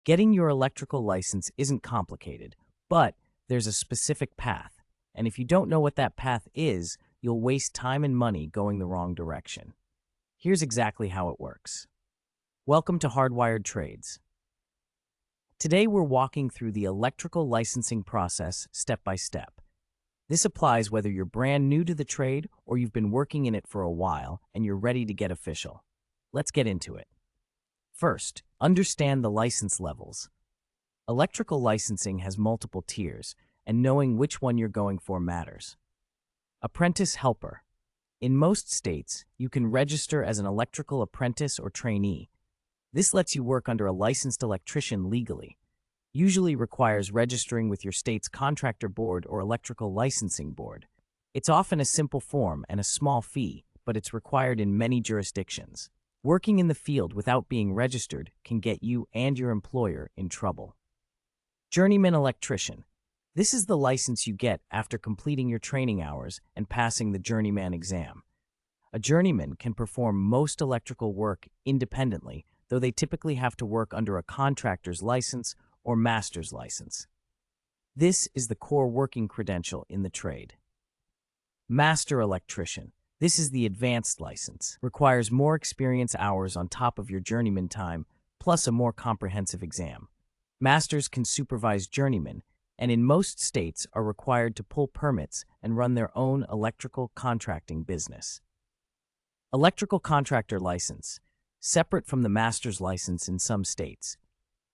Getting your electrical license isn't complicated, but there's a specific path, and if you don't know what that path is, you'll waste time and money going the wrong direction. Here's exactly how it works. Welcome to Hardwired Trades. Today we're walking through the electrical licensing process step by step. This applies whether you're brand new to the trade or you've been working in it for a while and you're ready to get official. Let's get into it. First, understand the license levels. Electrical licensing has multiple tiers, and knowing which one you're going for matters. Apprentice helper. In most states, you can register as an electrical apprentice or trainee. This lets you work under a licensed electrician legally. Usually requires registering with your state's contractor board or electrical licensing board. It's often a simple form and a small fee, but it's required in many jurisdictions. Working in the field without being registered can get you and your employer in trouble. Journeyman electrician. This is the license you get after completing your training hours and passing the journeyman exam. A journeyman can perform most electrical work independently, though they typically have to work under a contractor's license or master's license. This is the core working credential in the trade. Master electrician. This is the advanced license. Requires more experience hours on top of your journeyman time, plus a more comprehensive exam. Masters can supervise journeymen, and in most states are required to pull permits and run their own electrical contracting business. Electrical contractor license. Separate from the master's license in some states.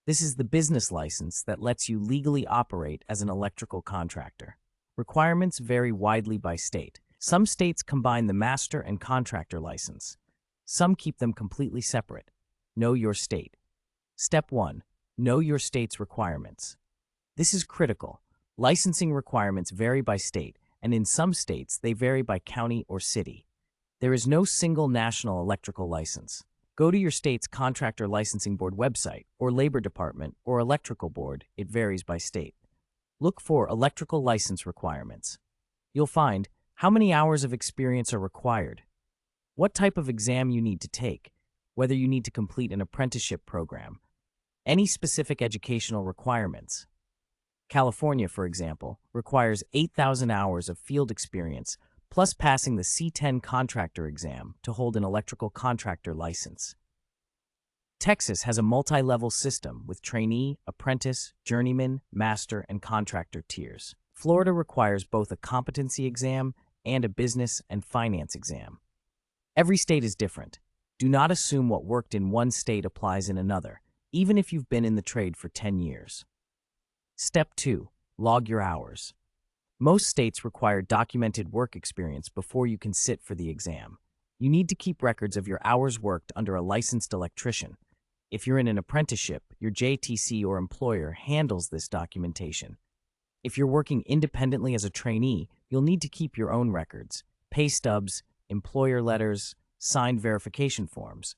This is the business license that lets you legally operate as an electrical contractor. Requirements vary widely by state. Some states combine the master and contractor license. Some keep them completely separate. Know your state. Step 1. Know your state's requirements. This is critical. Licensing requirements vary by state, and in some states they vary by county or city. There is no single national electrical license. Go to your state's contractor licensing board website, or labor department, or electrical board. It varies by state. Look for electrical license requirements. You'll find how many hours of experience are required, what type of exam you need to take, whether you need to complete an apprenticeship program, any specific educational requirements. California, for example, requires 8,000 hours of field experience plus passing the C10 contractor exam to hold an electrical contractor license. Texas has a multi-level system with trainee, apprentice, journeyman, master, and contractor tiers. Florida requires both a competency exam and a business and finance exam. Every state is different. Do not assume what worked in one state applies in another, even if you've been in the trade for 10 years. Step 2. Log your hours. Most states require documented work experience before you can sit for the exam. You need to keep records of your hours worked under a licensed electrician. If you're in an apprenticeship, your JTC or employer handles this documentation. If you're working independently as a trainee, you'll need to keep your own records, pay stubs, employer letters, signed verification forms.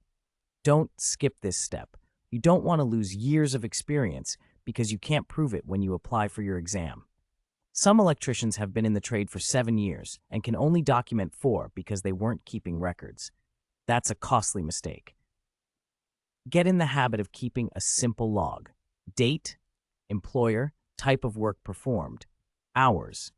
Don't skip this step. You don't want to lose years of experience because you can't prove it when you apply for your exam. Some electricians have been in the trade for 7 years and can only document 4 because they weren't keeping records. That's a costly mistake. Get in the habit of keeping a simple log. Date, employer, type of work performed, hours.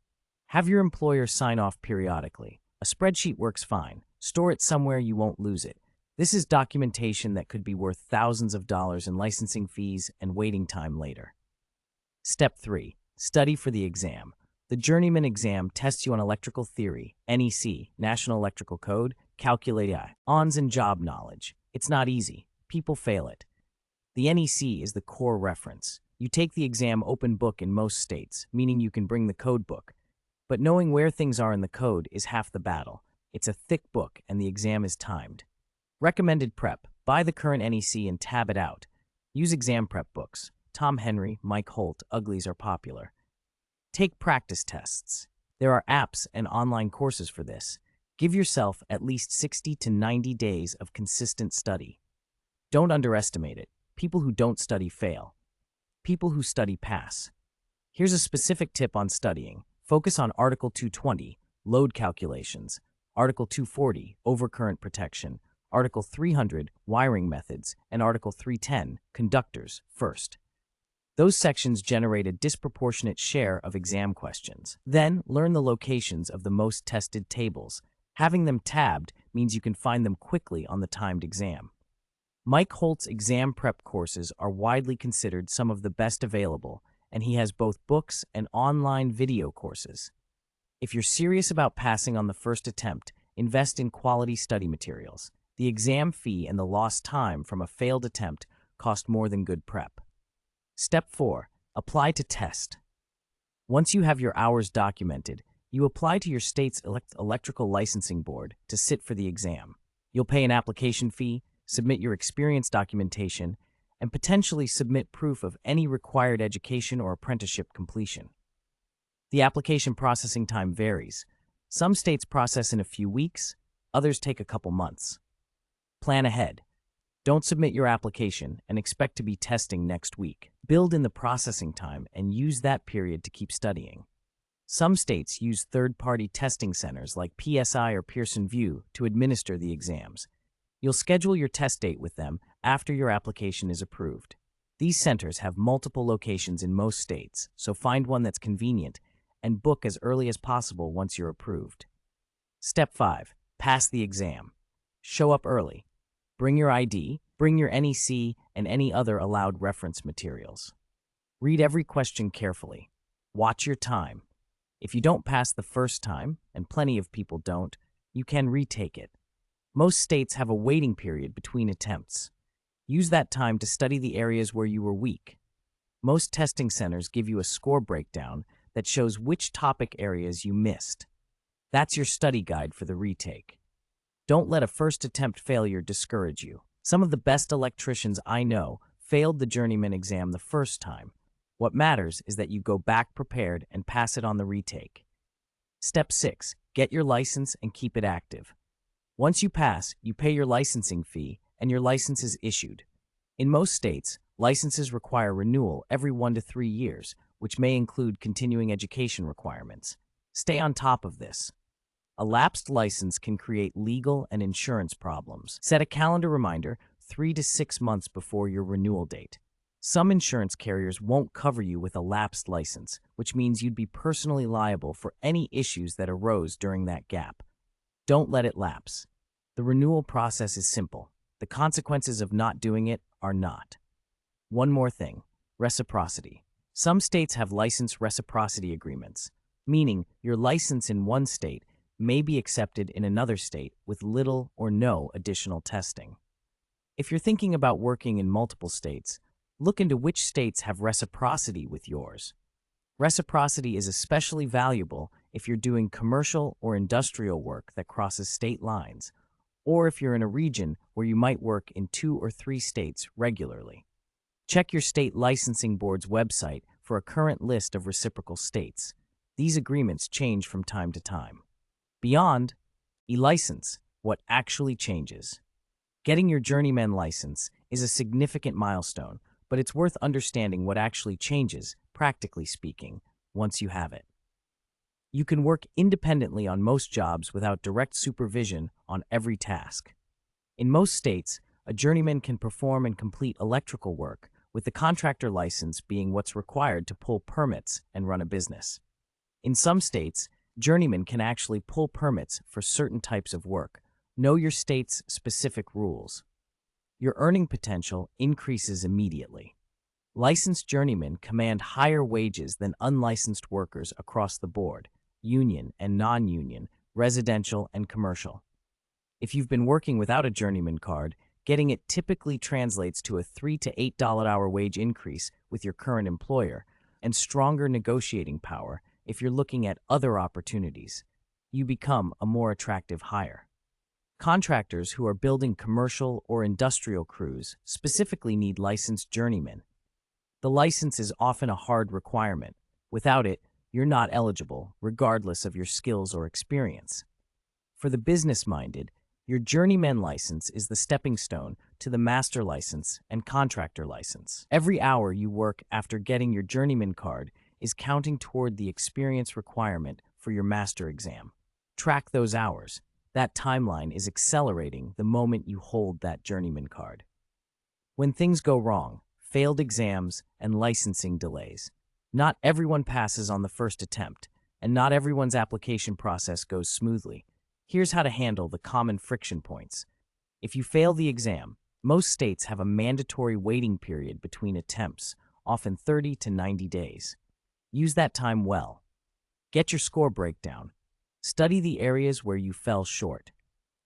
Have your employer sign off periodically. A spreadsheet works fine. Store it somewhere you won't lose it. This is documentation that could be worth thousands of dollars in licensing fees and waiting time later. Step 3. Study for the exam. The journeyman exam tests you on electrical theory, NEC, National Electrical Code, calculated ons and job knowledge. It's not easy. People fail it. The NEC is the core reference. You take the exam open book in most states, meaning you can bring the code book. But knowing where things are in the code is half the battle. It's a thick book and the exam is timed. Recommended prep. Buy the current NEC and tab it out. Use exam prep books. Tom Henry, Mike Holt, Uglies are popular. Take practice tests. There are apps and online courses for this. Give yourself at least 60 to 90 days of consistent study. Don't underestimate it. People who don't study fail. People who study pass. Here's a specific tip on studying. Focus on Article 220, load calculations, Article 240, overcurrent protection, Article 300, wiring methods, and Article 310, conductors, first. Those sections generate a disproportionate share of exam questions. Then, learn the locations of the most tested tables. Having them tabbed means you can find them quickly on the timed exam. Mike Holt's exam prep courses are widely considered some of the best available, and he has both books and online video courses. If you're serious about passing on the first attempt, invest in quality study materials. The exam fee and the lost time from a failed attempt cost more than good prep. Step 4. Apply to test. Once you have your hours documented, you apply to your state's electrical licensing board to sit for the exam. You'll pay an application fee, submit your experience documentation, and potentially submit proof of any required education or apprenticeship completion. The application processing time varies. Some states process in a few weeks, others take a couple months. Plan ahead. Don't submit your application and expect to be testing next week. Build in the processing time and use that period to keep studying. Some states use third-party testing centers like PSI or Pearson VUE to administer the exams. You'll schedule your test date with them after your application is approved. These centers have multiple locations in most states, so find one that's convenient and book as early as possible once you're approved. Step 5. Pass the exam. Show up early. Bring your ID, bring your NEC, and any other allowed reference materials. Read every question carefully. Watch your time. If you don't pass the first time, and plenty of people don't, you can retake it. Most states have a waiting period between attempts. Use that time to study the areas where you were weak. Most testing centers give you a score breakdown that shows which topic areas you missed. That's your study guide for the retake. Don't let a first attempt failure discourage you. Some of the best electricians I know failed the journeyman exam the first time. What matters is that you go back prepared and pass it on the retake. Step 6. Get your license and keep it active. Once you pass, you pay your licensing fee and your license is issued. In most states, licenses require renewal every 1 to 3 years, which may include continuing education requirements. Stay on top of this. A lapsed license can create legal and insurance problems. Set a calendar reminder 3 to 6 months before your renewal date. Some insurance carriers won't cover you with a lapsed license, which means you'd be personally liable for any issues that arose during that gap. Don't let it lapse. The renewal process is simple. The consequences of not doing it are not. One more thing, reciprocity. Some states have license reciprocity agreements, meaning your license in one state may be accepted in another state with little or no additional testing. If you're thinking about working in multiple states, look into which states have reciprocity with yours. Reciprocity is especially valuable if you're doing commercial or industrial work that crosses state lines, or if you're in a region where you might work in 2 or 3 states regularly. Check your state licensing board's website for a current list of reciprocal states. These agreements change from time to time. Beyond, e-license, what actually changes. Getting your journeyman license is a significant milestone, but it's worth understanding what actually changes, practically speaking, once you have it. You can work independently on most jobs without direct supervision on every task. In most states, a journeyman can perform and complete electrical work, with the contractor license being what's required to pull permits and run a business. In some states, journeymen can actually pull permits for certain types of work. Know your state's specific rules. Your earning potential increases immediately. Licensed journeymen command higher wages than unlicensed workers across the board, union and non-union, residential and commercial. If you've been working without a journeyman card, getting it typically translates to a $3 to $8 hour wage increase with your current employer and stronger negotiating power if you're looking at other opportunities. You become a more attractive hire. Contractors who are building commercial or industrial crews specifically need licensed journeymen. The license is often a hard requirement. Without it, you're not eligible, regardless of your skills or experience. For the business-minded, your journeyman license is the stepping stone to the master license and contractor license. Every hour you work after getting your journeyman card is counting toward the experience requirement for your master exam. Track those hours. That timeline is accelerating the moment you hold that journeyman card. When things go wrong, failed exams, and licensing delays. Not everyone passes on the first attempt, and not everyone's application process goes smoothly. Here's how to handle the common friction points. If you fail the exam, most states have a mandatory waiting period between attempts, often 30 to 90 days. Use that time well. Get your score breakdown. Study the areas where you fell short.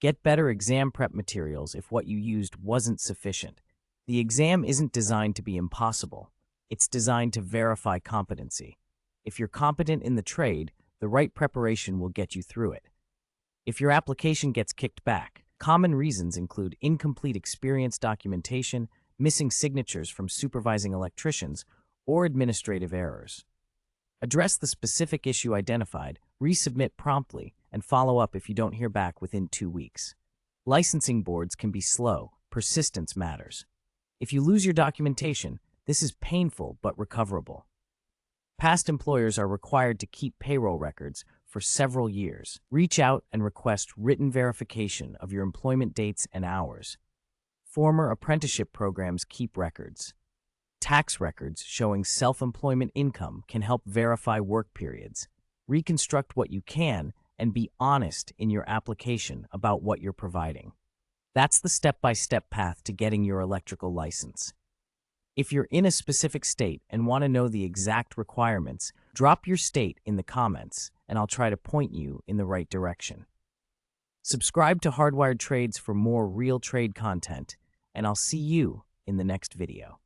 Get better exam prep materials if what you used wasn't sufficient. The exam isn't designed to be impossible. It's designed to verify competency. If you're competent in the trade, the right preparation will get you through it. If your application gets kicked back, common reasons include incomplete experience documentation, missing signatures from supervising electricians, or administrative errors. Address the specific issue identified, resubmit promptly, and follow up if you don't hear back within 2 weeks. Licensing boards can be slow. Persistence matters. If you lose your documentation, this is painful but recoverable. Past employers are required to keep payroll records for several years. Reach out and request written verification of your employment dates and hours. Former apprenticeship programs keep records. Tax records showing self-employment income can help verify work periods. Reconstruct what you can and be honest in your application about what you're providing. That's the step-by-step path to getting your electrical license. If you're in a specific state and want to know the exact requirements, drop your state in the comments and I'll try to point you in the right direction. Subscribe to Hardwired Trades for more real trade content, and I'll see you in the next video.